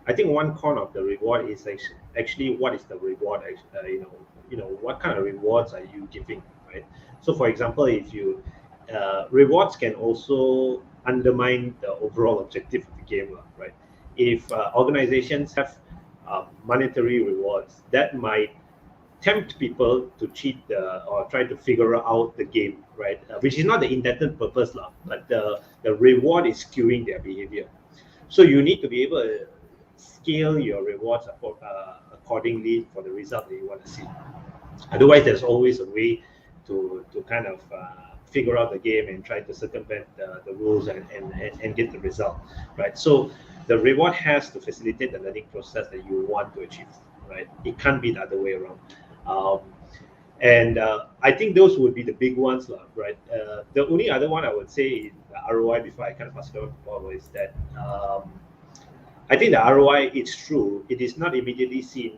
I think one con of the reward is actually what is the reward? What kind of rewards are you giving, right? So, for example, if you rewards can also undermine the overall objective of the game, right? If organizations have monetary rewards, that might tempt people to cheat or try to figure out the game, right? Which is not the intended purpose, but the reward is skewing their behavior. So you need to be able to scale your rewards accordingly for the result that you want to see. Otherwise, there's always a way to kind of figure out the game and try to circumvent the rules and get the result, right? So the reward has to facilitate the learning process that you want to achieve, right? It can't be the other way around. I think those would be the big ones, right? The only other one I would say is the ROI, before I kind of pass it on to Paul, is that I think the ROI, it's true, it is not immediately seen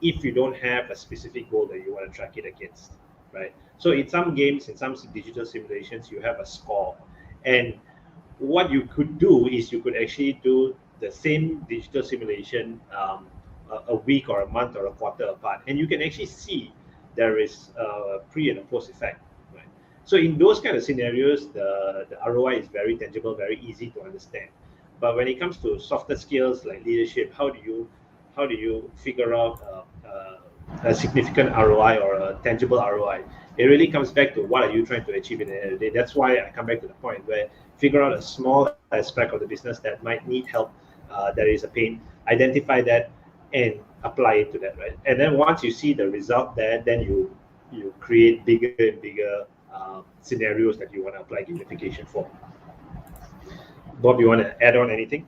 if you don't have a specific goal that you want to track it against, right? So in some games, in some digital simulations, you have a score. And what you could do is you could actually do the same digital simulation a week or a month or a quarter apart. And you can actually see there is a pre and a post effect, right? So in those kind of scenarios, the ROI is very tangible, very easy to understand. But when it comes to softer skills like leadership, how do you figure out a significant ROI or a tangible ROI? It really comes back to what are you trying to achieve in the end of the day. That's why I come back to the point where figure out a small aspect of the business that might need help, there is a pain, identify that and apply it to that, right? And then once you see the result there, then you create bigger and bigger scenarios that you want to apply gamification for. Bob, you want to add on anything?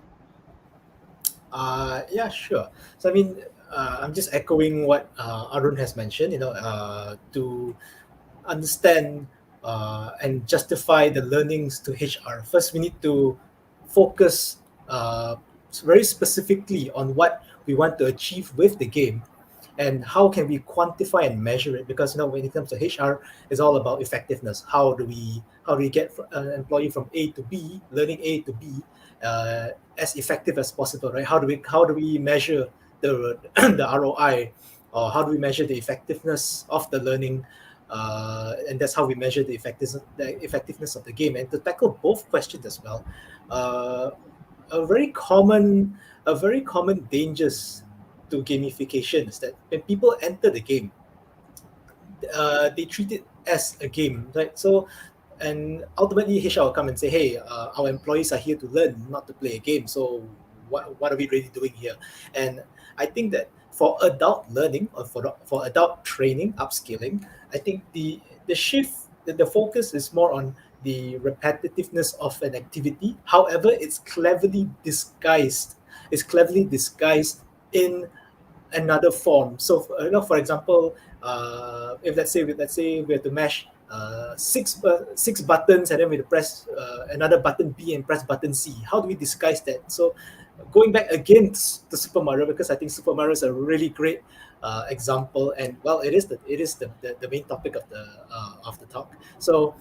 Yeah, sure. So I mean, I'm just echoing what Arun has mentioned. To understand and justify the learnings to HR. First, we need to focus very specifically on what we want to achieve with the game, and how can we quantify and measure it? Because when it comes to HR, it's all about effectiveness. How do we get an employee from A to B, learning A to B, as effective as possible, right? How do we measure the ROI, or how do we measure the effectiveness of the learning? And that's how we measure the effectiveness of the game. And to tackle both questions as well, a very common dangers to gamification is that when people enter the game, they treat it as a game, right? So, and ultimately HR will come and say, hey, our employees are here to learn, not to play a game. So what are we really doing here? And I think that for adult learning or for adult training, upskilling, I think the shift, the focus is more on the repetitiveness of an activity. However, it's cleverly disguised in another form. So, for example, if let's say we have to mash six buttons, and then we press another button B and press button C. How do we disguise that? So, going back again to Super Mario, because I think Super Mario is a really great example, and well, it is the main topic of the talk. So,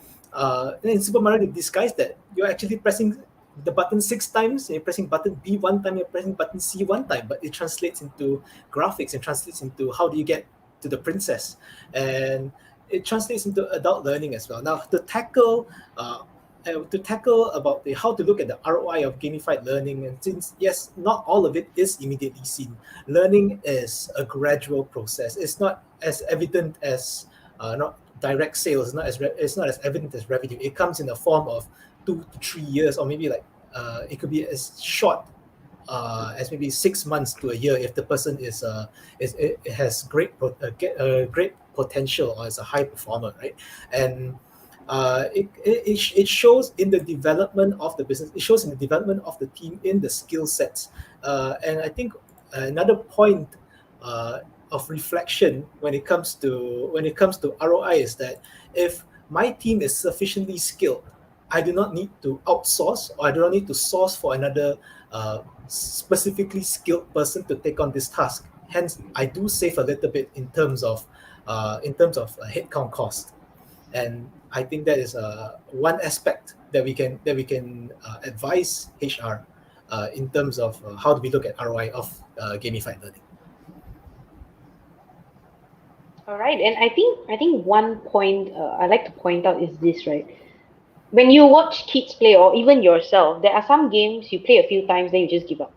in Super Mario, they disguise that you're actually pressing the button 6 times, and you're pressing button B 1 time, you're pressing button C 1 time, but it translates into graphics, it translates into how do you get to the princess, and it translates into adult learning as well. Now, to tackle about how to look at the ROI of gamified learning, and since yes, not all of it is immediately seen, learning is a gradual process. It's not as evident as not direct sales. It's not as evident as revenue. It comes in the form of 2 to 3 years, or maybe it could be as short as maybe 6 months to a year if the person has great potential or is a high performer, right? And it shows in the development of the business. It shows in the development of the team, in the skill sets. And I think another point of reflection when it comes to ROI is that if my team is sufficiently skilled, I do not need to outsource, or I do not need to source for another specifically skilled person to take on this task. Hence, I do save a little bit in terms of headcount cost, and I think that is one aspect that we can advise HR in terms of how do we look at ROI of gamified learning.
All right, and I think one point I like to point out is this, right? When you watch kids play, or even yourself, there are some games you play a few times, then you just give up.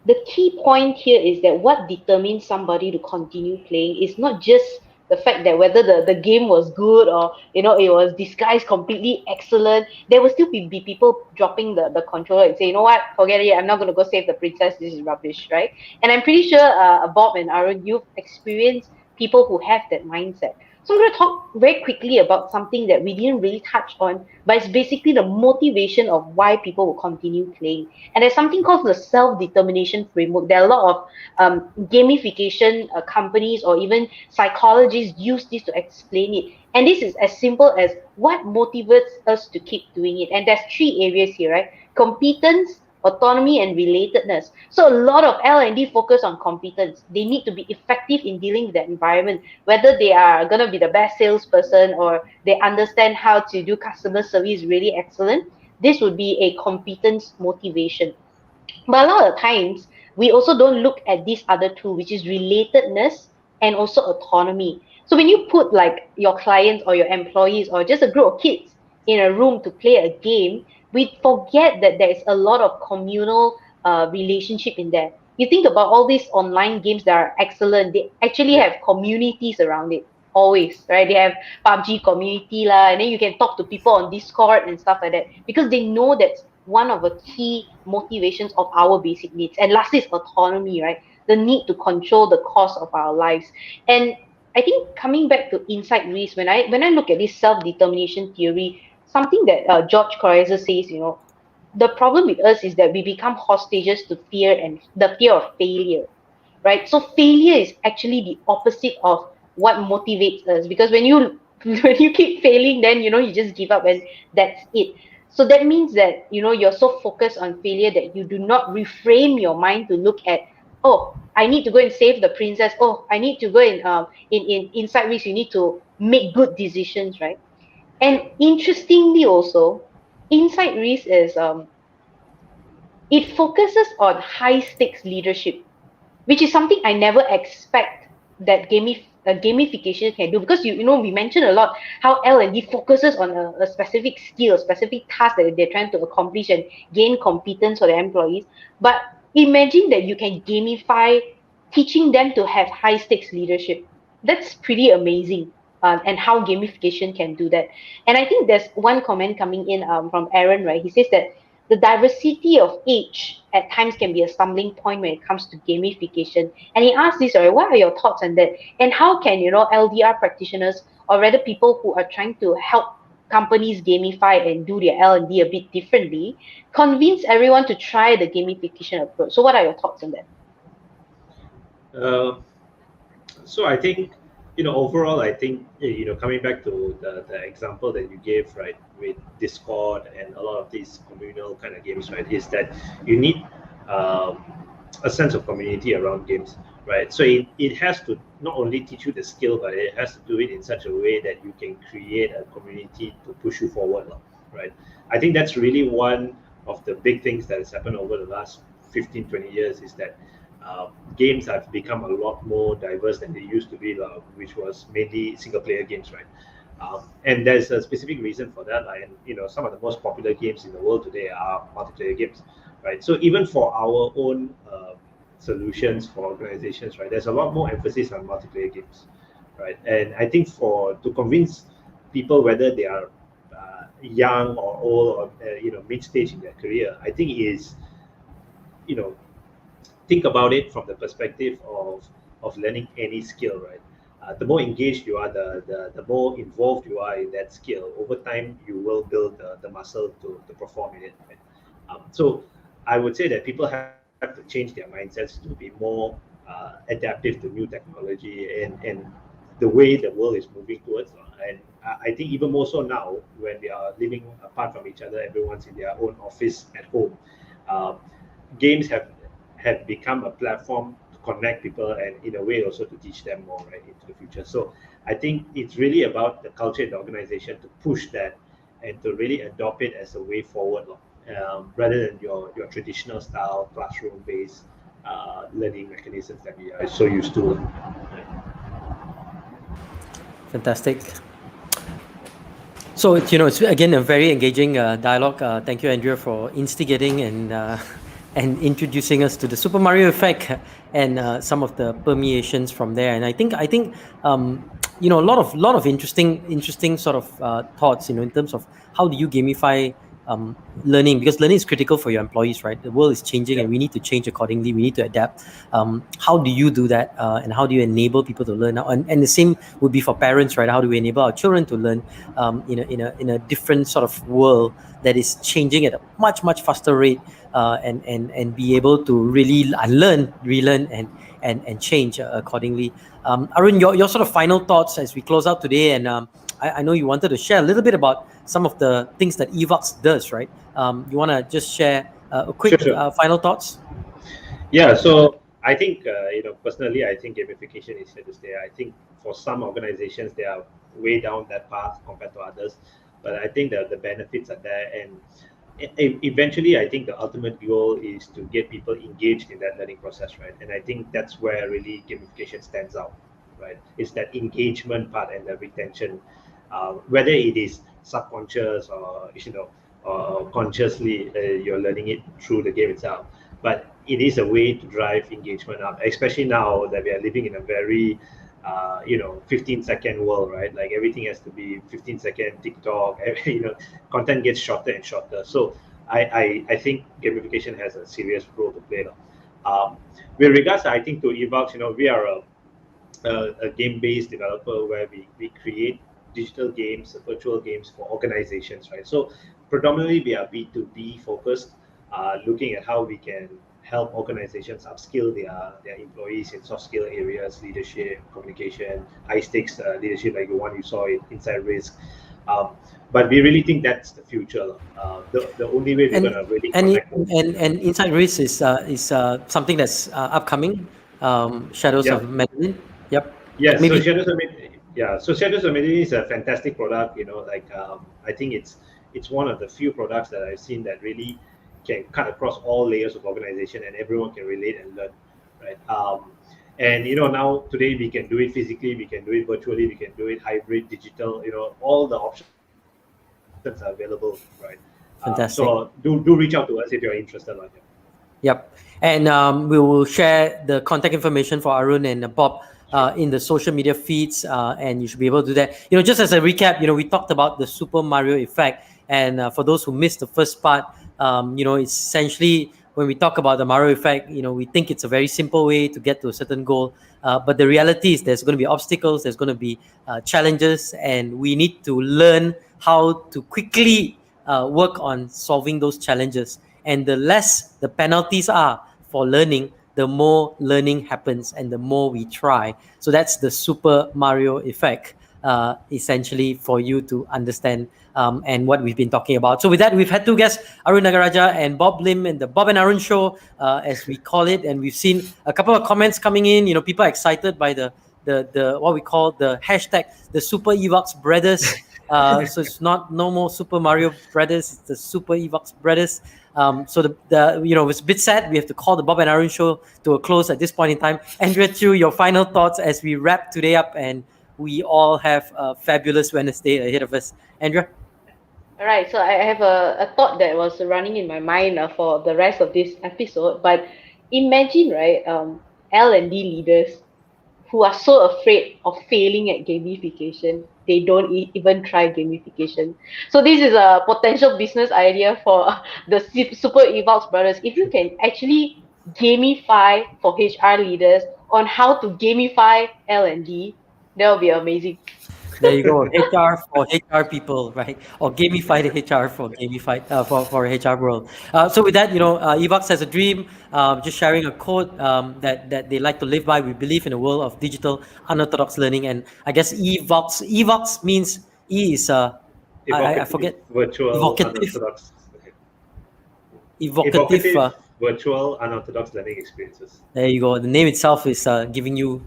The key point here is that what determines somebody to continue playing is not just the fact that whether the game was good, or it was disguised completely excellent. There will still be people dropping the controller and say, you know what, forget it, I'm not going to go save the princess, this is rubbish, right? And I'm pretty sure Bob and Aaron, you've experienced people who have that mindset. So I'm going to talk very quickly about something that we didn't really touch on, but it's basically the motivation of why people will continue playing. And there's something called the self-determination framework. There are a lot of gamification companies or even psychologists use this to explain it. And this is as simple as what motivates us to keep doing it. And there's 3 areas here, right? Competence, autonomy, and relatedness. So a lot of L&D focus on competence. They need to be effective in dealing with that environment, whether they are going to be the best salesperson or they understand how to do customer service really excellent. This would be a competence motivation. But a lot of times, we also don't look at this other two, which is relatedness and also autonomy. So when you put like your clients or your employees or just a group of kids in a room to play a game, we forget that there is a lot of communal relationship in there. You think about all these online games that are excellent, they actually have communities around it, always, right? They have PUBG community lah, and then you can talk to people on Discord and stuff like that, because they know that's one of the key motivations of our basic needs. And lastly is autonomy, right? The need to control the course of our lives. And I think coming back to insight risk, when I look at this self-determination theory, something that George Coraza says, the problem with us is that we become hostages to fear, and the fear of failure, right? So failure is actually the opposite of what motivates us, because when you keep failing, then you just give up and that's it. So that means that you're so focused on failure that you do not reframe your mind to look at, oh, I need to go and save the princess. Oh, I need to go and in insight risk, you need to make good decisions, right? And interestingly also, insight risk is it focuses on high stakes leadership, which is something I never expect that gamification can do, because we mentioned a lot how L&D focuses on a specific skill, a specific task that they're trying to accomplish and gain competence for their employees. But imagine that you can gamify teaching them to have high stakes leadership. That's pretty amazing. And how gamification can do that. And I think there's one comment coming in from Aaron, right? He says that the diversity of age at times can be a stumbling point when it comes to gamification. And he asked this, right, what are your thoughts on that? And how can, LDR practitioners or rather people who are trying to help companies gamify and do their L&D a bit differently, convince everyone to try the gamification approach? So what are your thoughts on that?
So I think, overall, I think, coming back to the example that you gave, right, with Discord and a lot of these communal kind of games, right, is that you need a sense of community around games, right? So it has to not only teach you the skill, but it has to do it in such a way that you can create a community to push you forward, right? I think that's really one of the big things that has happened over the last 15, 20 years is that games have become a lot more diverse than they used to be, which was mainly single-player games, right? And there's a specific reason for that, and some of the most popular games in the world today are multiplayer games, right? So even for our own solutions for organizations, right, there's a lot more emphasis on multiplayer games, right? And I think to convince people, whether they are young or old or mid-stage in their career, I think is think about it from the perspective of learning any skill, right? The more engaged you are, the more involved you are in that skill. Over time, you will build the muscle to perform in it, right? So I would say that people have to change their mindsets to be more adaptive to new technology and the way the world is moving towards. And I think even more so now when we are living apart from each other, everyone's in their own office at home. Games have become a platform to connect people and in a way also to teach them more right into the future. So I think it's really about the culture in the organization to push that and to really adopt it as a way forward, rather than your traditional style classroom-based learning mechanisms that we are so used to.
Fantastic. So it's again a very engaging dialogue. Thank you, Andrea, for instigating and introducing us to the Super Mario effect and some of the permeations from there. And I think a lot of interesting sort of thoughts, in terms of how do you gamify learning, because learning is critical for your employees, right? The world is changing and we need to change accordingly. We need to adapt. How do you do that? And how do you enable people to learn now? And the same would be for parents, right? How do we enable our children to learn in a different sort of world that is changing at a much faster rate, and be able to really unlearn, relearn, and change accordingly. Arun, your sort of final thoughts as we close out today, and I know you wanted to share a little bit about some of the things that Evox does, right? You want to just share a quick
Sure.
final thoughts?
Yeah, so I think, personally, I think gamification is here to stay. I think for some organizations, they are way down that path compared to others, but I think that the benefits are there. And eventually, I think the ultimate goal is to get people engaged in that learning process, right? And I think that's where really gamification stands out, right? It's that engagement part and the retention, whether it is subconscious or consciously, you're learning it through the game itself. But it is a way to drive engagement up, especially now that we are living in a very 15-second world, right? Like everything has to be 15-second TikTok. Content gets shorter and shorter. So I think gamification has a serious role to play. With regards, I think, to Evox, we are a game-based developer where we create digital games, virtual games for organizations, right? So predominantly we are B2B focused, looking at how we can help organizations upskill their employees in soft skill areas, leadership, communication, high stakes leadership, like the one you saw in Inside Risk. But we really think that's the future. The only way we're going to really connect.
And Inside Risk is something that's upcoming. Shadows of Medellin. Yep.
Yes.
Maybe.
So Shadows of Medellin is a fantastic product. I think it's one of the few products that I've seen that really can cut across all layers of organization and everyone can relate and learn, right? And now today we can do it physically, we can do it virtually, we can do it hybrid, digital. All the options are available, right?
Fantastic.
So do reach out to us if you're interested.
Yep. And we will share the contact information for Arun and Bob in the social media feeds, and you should be able to do that. Just as a recap, we talked about the Super Mario effect, and for those who missed the first part, it's essentially when we talk about the Mario effect, we think it's a very simple way to get to a certain goal, but the reality is there's going to be obstacles, there's going to be challenges, and we need to learn how to quickly work on solving those challenges. And the less the penalties are for learning, the more learning happens and the more we try. So that's the Super Mario effect, essentially, for you to understand and what we've been talking about. So with that, we've had two guests, Arun Nagaraja and Bob Lim, in the Bob and Arun Show, as we call it. And we've seen a couple of comments coming in. People are excited by the what we call the hashtag, the Super Evox Brothers. So it's no more Super Mario Brothers, it's the Super Evox Brothers. So it's a bit sad we have to call the Bob and Arun Show to a close at this point in time. Andrea Chu, your final thoughts as we wrap today up and we all have a fabulous Wednesday ahead of us. Andrea?
All right, so I have a thought that was running in my mind for the rest of this episode. But imagine, right, L&D leaders who are so afraid of failing at gamification, they don't even try gamification. So this is a potential business idea for the Super Evox Brothers. If you can actually gamify for HR leaders on how to gamify L&D, that will be amazing.
There you go. HR for HR people, right? Or gamified HR for gamified for HR world. So with that, Evox has a dream. Just sharing a quote that they like to live by. We believe in a world of digital unorthodox learning, and I guess Evox means E is I forget.
Virtual
Evocative.
unorthodox. Okay.
Evocative.
Virtual unorthodox learning experiences.
There you go. The name itself is giving you,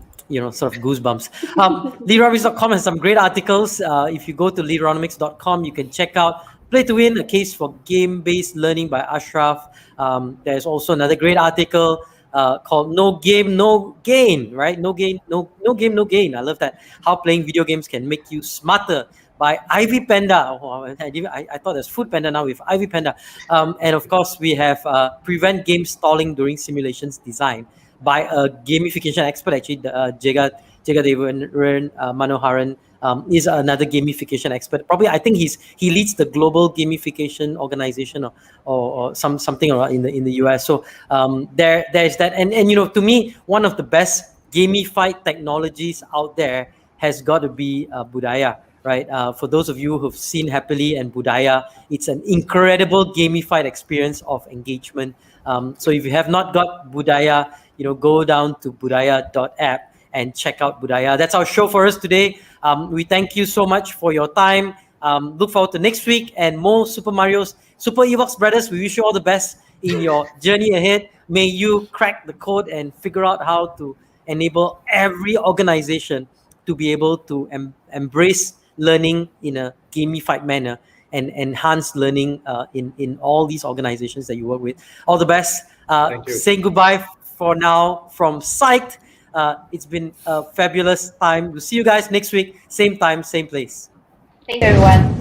sort of goosebumps. Leaderonomics.com has some great articles. If you go to Leaderonomics.com, you can check out Play to Win, a case for game-based learning by Ashraf. There's also another great article called No Game, No Gain, right? No game, no game, no gain. I love that. How playing video games can make you smarter by Ivy Panda. Oh, I thought there's Food Panda now with Ivy Panda. And of course, we have Prevent Game Stalling During Simulations Design by a gamification expert, actually, Jagadevan Manoharan is another gamification expert. Probably, I think he leads the global gamification organization or something around in the US. So there's that, and to me, one of the best gamified technologies out there has got to be Budaya. Right. For those of you who've seen Happily and Budaya, it's an incredible gamified experience of engagement. So if you have not got Budaya, go down to budaya.app and check out Budaya. That's our show for us today. We thank you so much for your time. Look forward to next week and more Super Mario's, Super Evox Brothers. We wish you all the best in your journey ahead. May you crack the code and figure out how to enable every organization to be able to embrace learning in a gamified manner and enhance learning in all these organizations that you work with. All the best. Saying goodbye for now from Psyched. It's been a fabulous time. We'll see you guys next week. Same time, same place.
Thanks, everyone.